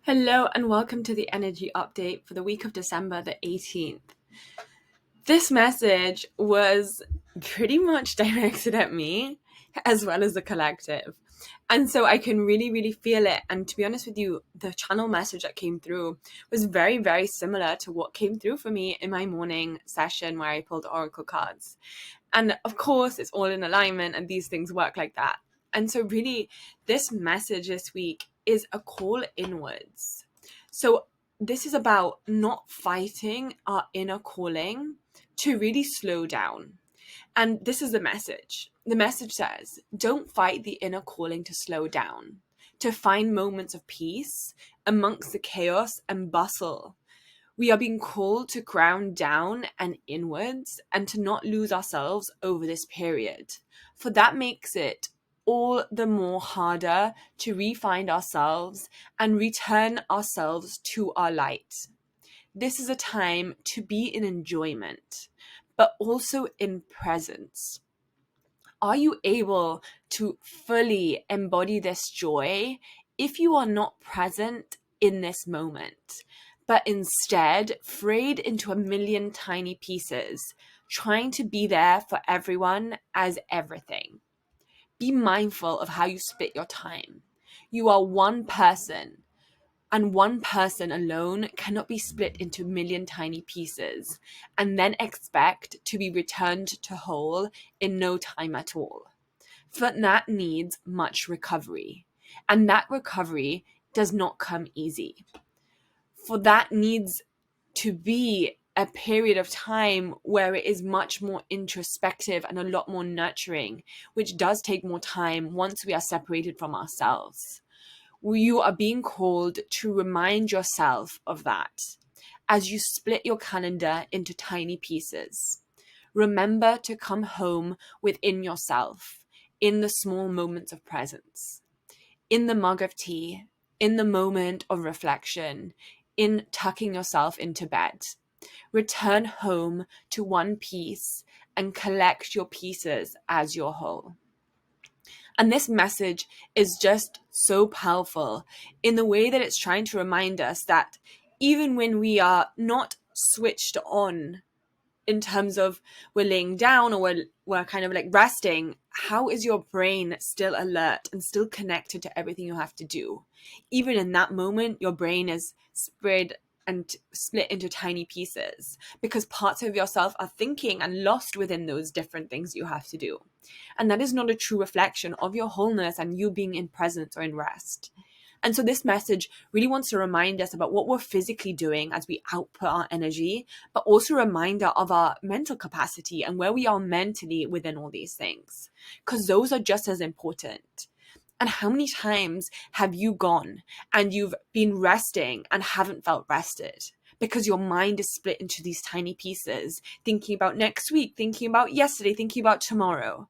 Hello and welcome to the energy update for the week of December the 18th. This message was pretty much directed at me as well as the collective. And so I can really feel it. And to be honest with you, the channel message that came through was very similar to what came through for me in my morning session where I pulled oracle cards. And of course, it's all in alignment and these things work like that. And so really, this message this week is a call inwards. So this is about not fighting our inner calling to really slow down. And this is the message. The message says, don't fight the inner calling to slow down, to find moments of peace amongst the chaos and bustle. We are being called to ground down and inwards and to not lose ourselves over this period. For that makes it all the more harder to re-find ourselves and return ourselves to our light. This is a time to be in enjoyment, but also in presence. Are you able to fully embody this joy if you are not present in this moment, but instead frayed into a million tiny pieces, trying to be there for everyone as everything? Be mindful of how you split your time. You are one person, and one person alone cannot be split into a million tiny pieces and then expect to be returned to whole in no time at all. For that needs much recovery, and that recovery does not come easy. For that needs to be a period of time where it is much more introspective and a lot more nurturing, which does take more time once we are separated from ourselves. You are being called to remind yourself of that as you split your calendar into tiny pieces. Remember to come home within yourself in the small moments of presence, in the mug of tea, in the moment of reflection, in tucking yourself into bed. Return home to one piece and collect your pieces as your whole. And this message is just so powerful in the way that it's trying to remind us that even when we are not switched on in terms of we're laying down or we're kind of like resting, how is your brain still alert and still connected to everything you have to do? Even in that moment, your brain is spread and split into tiny pieces because parts of yourself are thinking and lost within those different things you have to do. And that is not a true reflection of your wholeness and you being in presence or in rest. And so this message really wants to remind us about what we're physically doing as we output our energy, but also a reminder of our mental capacity and where we are mentally within all these things, because those are just as important. And how many times have you gone and you've been resting and haven't felt rested? Because your mind is split into these tiny pieces, thinking about next week, thinking about yesterday, thinking about tomorrow.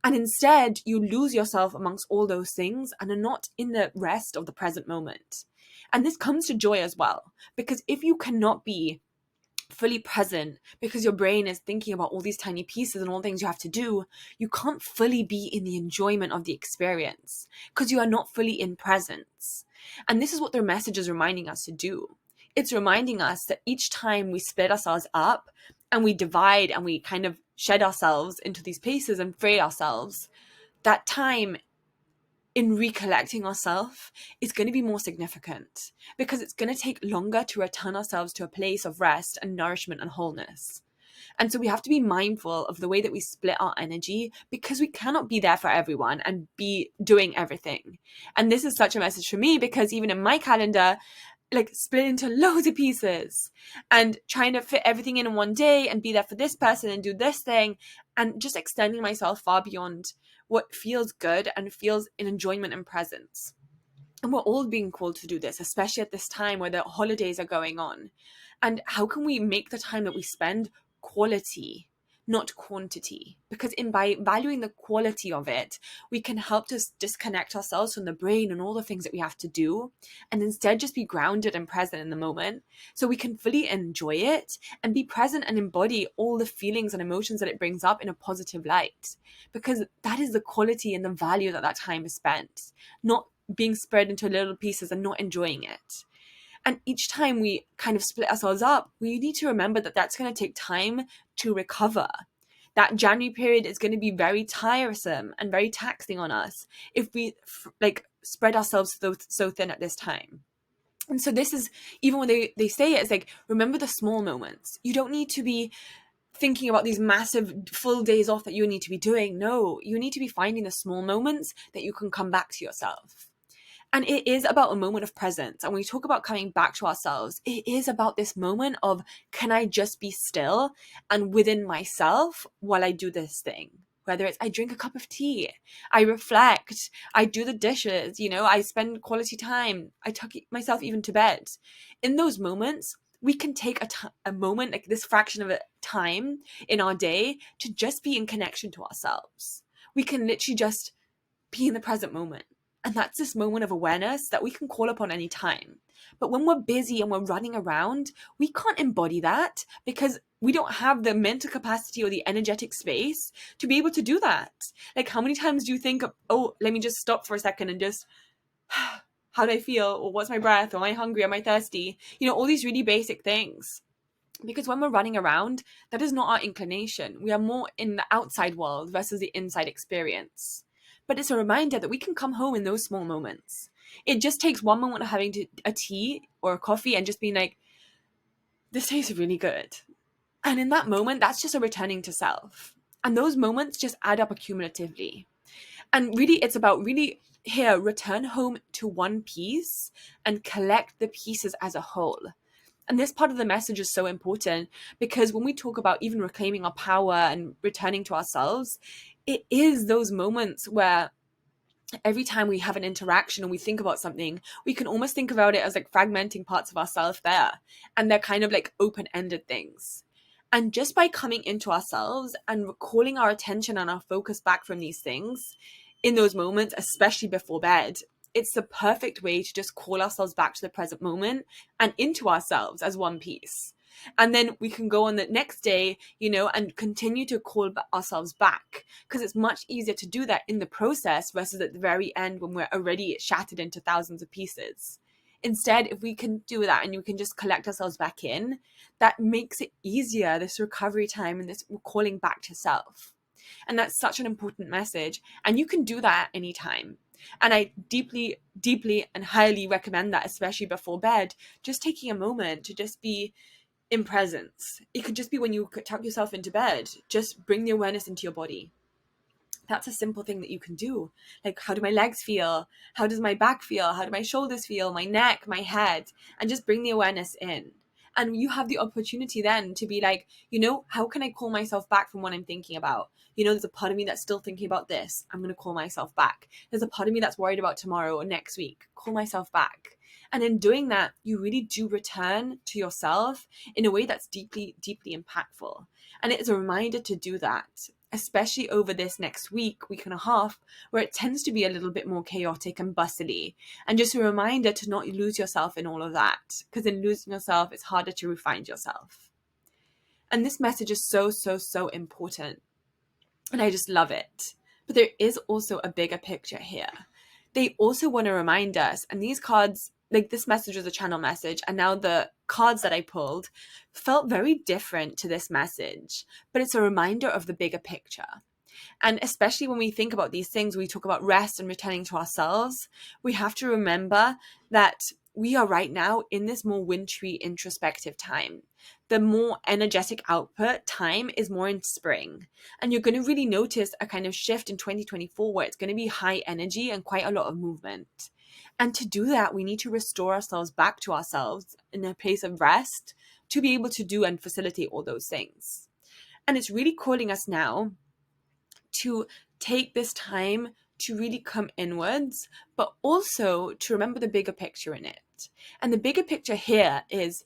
And instead, you lose yourself amongst all those things and are not in the rest of the present moment. And this comes to joy as well, because if you cannot be fully present because your brain is thinking about all these tiny pieces and all things you have to do, you can't fully be in the enjoyment of the experience because you are not fully in presence. And this is what their message is reminding us to do. It's reminding us that each time we split ourselves up and we divide and we kind of shed ourselves into these pieces and fray ourselves, that time in recollecting ourselves is going to be more significant because it's going to take longer to return ourselves to a place of rest and nourishment and wholeness. And so we have to be mindful of the way that we split our energy because we cannot be there for everyone and be doing everything. And this is such a message for me because even in my calendar, like split into loads of pieces and trying to fit everything in one day and be there for this person and do this thing and just extending myself far beyond what feels good and feels in enjoyment and presence. And we're all being called to do this, especially at this time where the holidays are going on. And how can we make the time that we spend quality, not quantity? Because by valuing the quality of it, we can help us disconnect ourselves from the brain and all the things that we have to do and instead just be grounded and present in the moment so we can fully enjoy it and be present and embody all the feelings and emotions that it brings up in a positive light. Because that is the quality and the value that time is spent, not being spread into little pieces and not enjoying it. And each time we kind of split ourselves up, we need to remember that that's going to take time to recover. That January period is going to be very tiresome and very taxing on us if we spread ourselves so thin at this time. And so this is, even when they say it, it's like, remember the small moments. You don't need to be thinking about these massive full days off that you need to be doing. No, you need to be finding the small moments that you can come back to yourself. And it is about a moment of presence. And when we talk about coming back to ourselves, it is about this moment of, can I just be still and within myself while I do this thing? Whether it's I drink a cup of tea, I reflect, I do the dishes, I spend quality time, I tuck myself even to bed. In those moments, we can take a moment, like this fraction of a time in our day, to just be in connection to ourselves. We can literally just be in the present moment. And that's this moment of awareness that we can call upon any time. But when we're busy and we're running around, we can't embody that because we don't have the mental capacity or the energetic space to be able to do that. Like, how many times do you think, oh, let me just stop for a second and just, how do I feel? Or what's my breath? Or am I hungry? Am I thirsty? All these really basic things. Because when we're running around, that is not our inclination. We are more in the outside world versus the inside experience. But it's a reminder that we can come home in those small moments. It just takes one moment of having a tea or a coffee and just being like, this tastes really good. And in that moment, that's just a returning to self. And those moments just add up accumulatively. And really, it's about return home to one piece and collect the pieces as a whole. And this part of the message is so important because when we talk about even reclaiming our power and returning to ourselves, it is those moments where every time we have an interaction and we think about something, we can almost think about it as like fragmenting parts of ourselves there. And they're kind of like open-ended things. And just by coming into ourselves and calling our attention and our focus back from these things in those moments, especially before bed, it's the perfect way to just call ourselves back to the present moment and into ourselves as one piece. And then we can go on the next day, and continue to call ourselves back, because it's much easier to do that in the process versus at the very end when we're already shattered into thousands of pieces. Instead, if we can do that and you can just collect ourselves back in, that makes it easier, this recovery time and this calling back to self. And that's such an important message. And you can do that anytime. And I deeply, deeply and highly recommend that, especially before bed, just taking a moment to just be in presence. It could just be when you tuck yourself into bed, just bring the awareness into your body. That's a simple thing that you can do. Like, how do my legs feel? How does my back feel? How do my shoulders feel? My neck, my head? And just bring the awareness in. And you have the opportunity then to be like, how can I call myself back from what I'm thinking about? There's a part of me that's still thinking about this. I'm going to call myself back. There's a part of me that's worried about tomorrow or next week. Call myself back. And in doing that, you really do return to yourself in a way that's deeply, deeply impactful. And it's a reminder to do that, especially over this next week and a half, where it tends to be a little bit more chaotic and bustly. And just a reminder to not lose yourself in all of that, because in losing yourself, it's harder to refine yourself. And this message is so, so, so important. And I just love it. But there is also a bigger picture here. They also want to remind us, and these cards, like this message was a channel message, and now the cards that I pulled felt very different to this message, but it's a reminder of the bigger picture. And especially when we think about these things, we talk about rest and returning to ourselves, we have to remember that we are right now in this more wintry introspective time. The more energetic output time is more in spring. And you're going to really notice a kind of shift in 2024 where it's going to be high energy and quite a lot of movement. And to do that, we need to restore ourselves back to ourselves in a place of rest to be able to do and facilitate all those things. And it's really calling us now to take this time to really come inwards, but also to remember the bigger picture in it. And the bigger picture here is,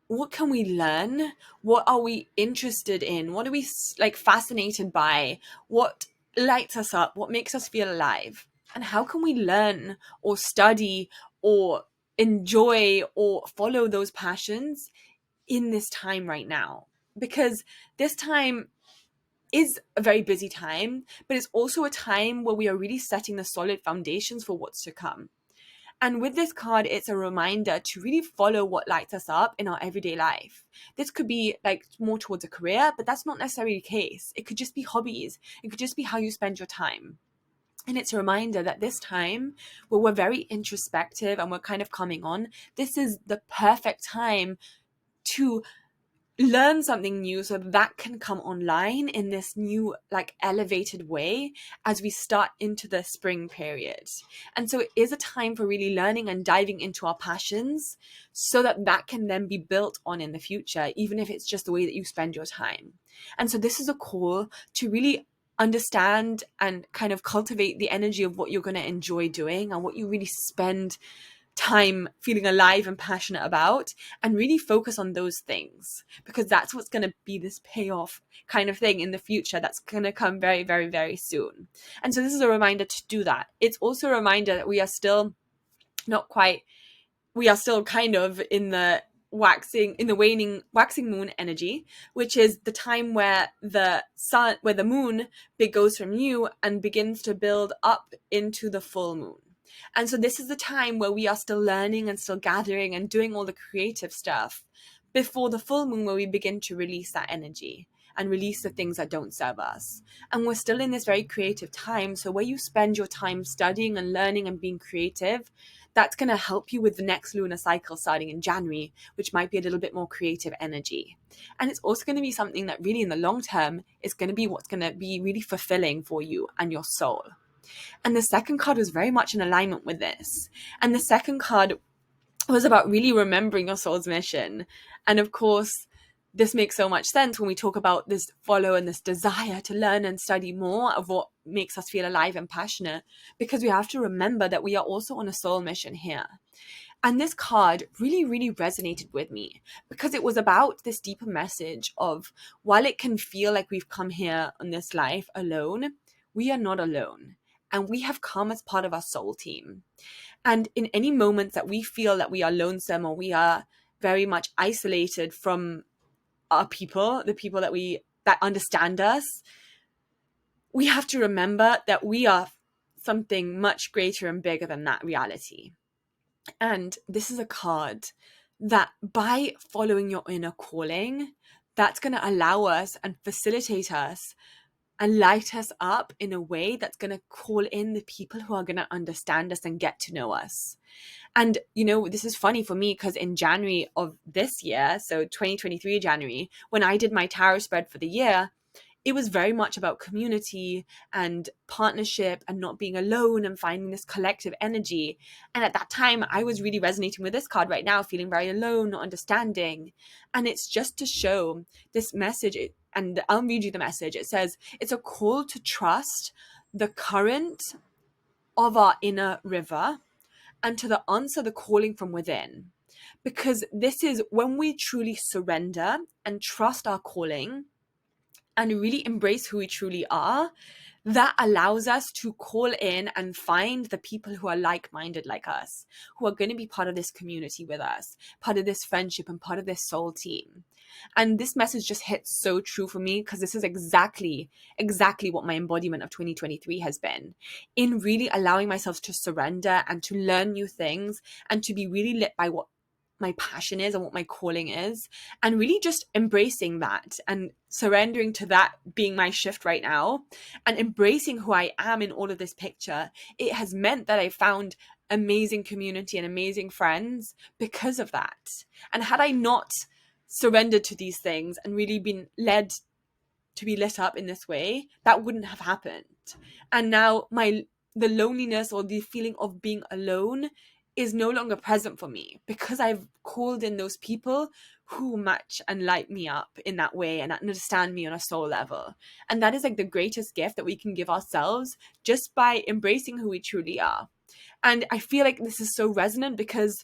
what can we learn? What are we interested in? What are we fascinated by? What lights us up? What makes us feel alive? And how can we learn or study or enjoy or follow those passions in this time right now? Because this time is a very busy time, but it's also a time where we are really setting the solid foundations for what's to come. And with this card, it's a reminder to really follow what lights us up in our everyday life. This could be like more towards a career, but that's not necessarily the case. It could just be hobbies. It could just be how you spend your time. And it's a reminder that this time, where we're very introspective and we're kind of coming on, this is the perfect time to learn something new so that can come online in this new, like, elevated way as we start into the spring period. And so it is a time for really learning and diving into our passions so that that can then be built on in the future, even if it's just the way that you spend your time. And so this is a call to really understand and kind of cultivate the energy of what you're going to enjoy doing and what you really spend time feeling alive and passionate about, and really focus on those things, because that's what's going to be this payoff kind of thing in the future that's going to come very, very, very soon. And so this is a reminder to do that. It's also a reminder that we are still kind of in the waning waxing moon energy, which is the time where the moon goes from new and begins to build up into the full moon. And so this is the time where we are still learning and still gathering and doing all the creative stuff before the full moon, where we begin to release that energy and release the things that don't serve us. And we're still in this very creative time. So where you spend your time studying and learning and being creative, that's going to help you with the next lunar cycle starting in January, which might be a little bit more creative energy. And it's also going to be something that really in the long term is going to be what's going to be really fulfilling for you and your soul. And the second card was very much in alignment with this. And the second card was about really remembering your soul's mission. And of course, this makes so much sense when we talk about this follow and this desire to learn and study more of what makes us feel alive and passionate, because we have to remember that we are also on a soul mission here. And this card really, really resonated with me because it was about this deeper message of, while it can feel like we've come here on this life alone, we are not alone. And we have come as part of our soul team. And in any moments that we feel that we are lonesome or we are very much isolated from our people, the people that understand us, we have to remember that we are something much greater and bigger than that reality. And this is a card that, by following your inner calling, that's going to allow us and facilitate us and light us up in a way that's going to call in the people who are going to understand us and get to know us. And, this is funny for me because in January of this year, so 2023 January, when I did my tarot spread for the year, it was very much about community and partnership and not being alone and finding this collective energy. And at that time, I was really resonating with this card right now, feeling very alone, not understanding. And it's just to show this message, and I'll read you the message. It says, it's a call to trust the current of our inner river and to answer the calling from within. Because this is when we truly surrender and trust our calling and really embrace who we truly are, that allows us to call in and find the people who are like-minded like us, who are going to be part of this community with us, part of this friendship and part of this soul team. And this message just hits so true for me because this is exactly what my embodiment of 2023 has been, in really allowing myself to surrender and to learn new things and to be really lit by what my passion is and what my calling is, and really just embracing that and surrendering to that being my shift right now and embracing who I am in all of this picture. It has meant that I found amazing community and amazing friends because of that. And had I not surrendered to these things and really been led to be lit up in this way, that wouldn't have happened. And now the loneliness or the feeling of being alone is no longer present for me because I've called in those people who match and light me up in that way and understand me on a soul level. And that is like the greatest gift that we can give ourselves, just by embracing who we truly are. And I feel like this is so resonant because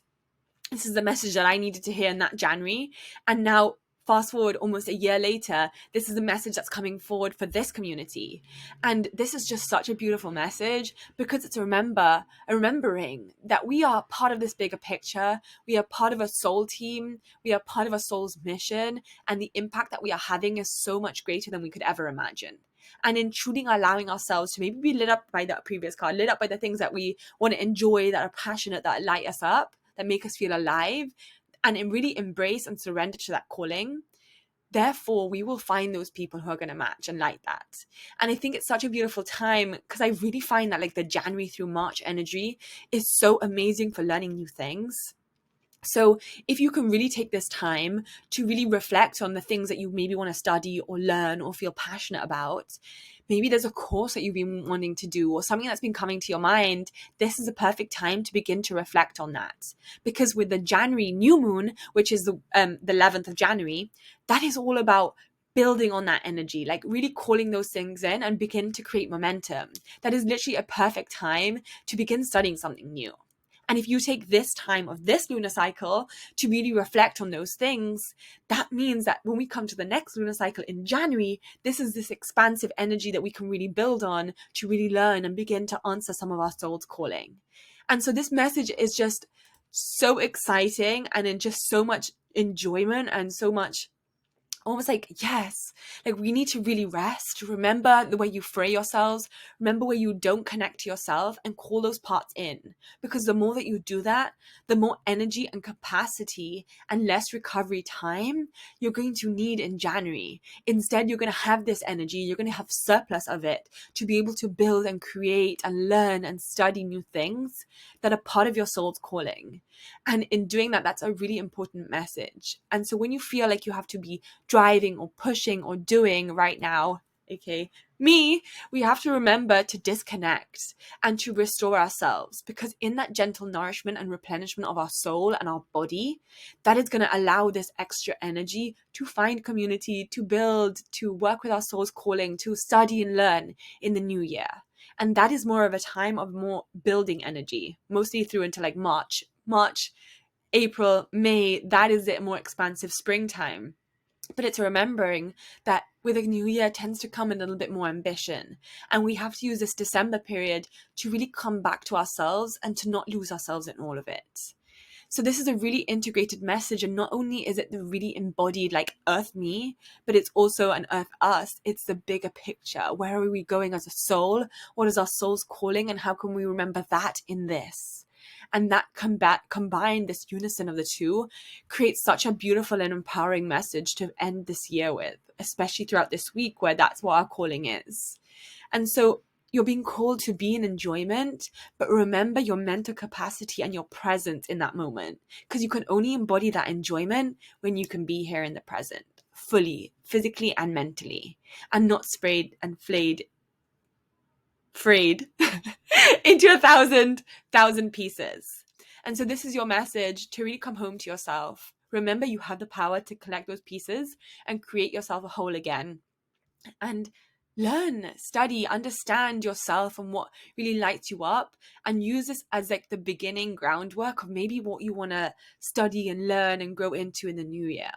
this is the message that I needed to hear in that January. And now, fast forward almost a year later, this is the message that's coming forward for this community. And this is just such a beautiful message because it's a remembering that we are part of this bigger picture. We are part of a soul team. We are part of a soul's mission. And the impact that we are having is so much greater than we could ever imagine. and in truly allowing ourselves to maybe be lit up by that previous card, lit up by the things that we want to enjoy, that are passionate, that light us up, that make us feel alive, and really embrace and surrender to that calling. Therefore, we will find those people who are going to match and like that. And I think it's such a beautiful time because I really find that like the January through March energy is so amazing for learning new things. So if you can really take this time to really reflect on the things that you maybe want to study or learn or feel passionate about, maybe there's a course that you've been wanting to do or something that's been coming to your mind, this is a perfect time to begin to reflect on that. Because with the January new moon, which is the 11th of January, that is all about building on that energy, like really calling those things in and begin to create momentum. That is literally a perfect time to begin studying something new. And if you take this time of this lunar cycle to really reflect on those things, that means that when we come to the next lunar cycle in January, this is this expansive energy that we can really build on to really learn and begin to answer some of our soul's calling. And so this message is just so exciting and in just so much enjoyment and so much almost like, yes, like we need to really rest. Remember the way you fray yourselves. Remember where you don't connect to yourself and call those parts in. Because the more that you do that, the more energy and capacity and less recovery time you're going to need in January. Instead, you're going to have this energy. You're going to have surplus of it to be able to build and create and learn and study new things that are part of your soul's calling. And in doing that, that's a really important message. And so when you feel like you have to be driving or pushing or doing right now, okay, me, we have to remember to disconnect and to restore ourselves, because in that gentle nourishment and replenishment of our soul and our body, that is going to allow this extra energy to find community, to build, to work with our soul's calling, to study and learn in the new year. And that is more of a time of more building energy, mostly through into like March, April, May. That is the more expansive springtime. But it's remembering that with a new year tends to come a little bit more ambition. And we have to use this December period to really come back to ourselves and to not lose ourselves in all of it. So this is a really integrated message. And not only is it the really embodied like earth me, but it's also an earth us. It's the bigger picture. Where are we going as a soul? What is our soul's calling? And how can we remember that in this? And that combined, this unison of the two, creates such a beautiful and empowering message to end this year with, especially throughout this week where that's what our calling is. And so you're being called to be in enjoyment, but remember your mental capacity and your presence in that moment, because you can only embody that enjoyment when you can be here in the present, fully, physically and mentally, and not sprayed and frayed into 1,000 pieces. And so this is your message to really come home to yourself. Remember, you have the power to collect those pieces and create yourself a whole again. And learn, study, understand yourself and what really lights you up, and use this as like the beginning groundwork of maybe what you want to study and learn and grow into in the new year.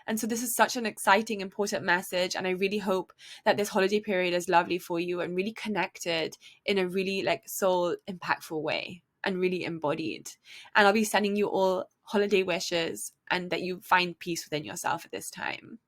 And so this is such an exciting, important message. And I really hope that this holiday period is lovely for you and really connected in a really like soul impactful way and really embodied. And I'll be sending you all holiday wishes and that you find peace within yourself at this time.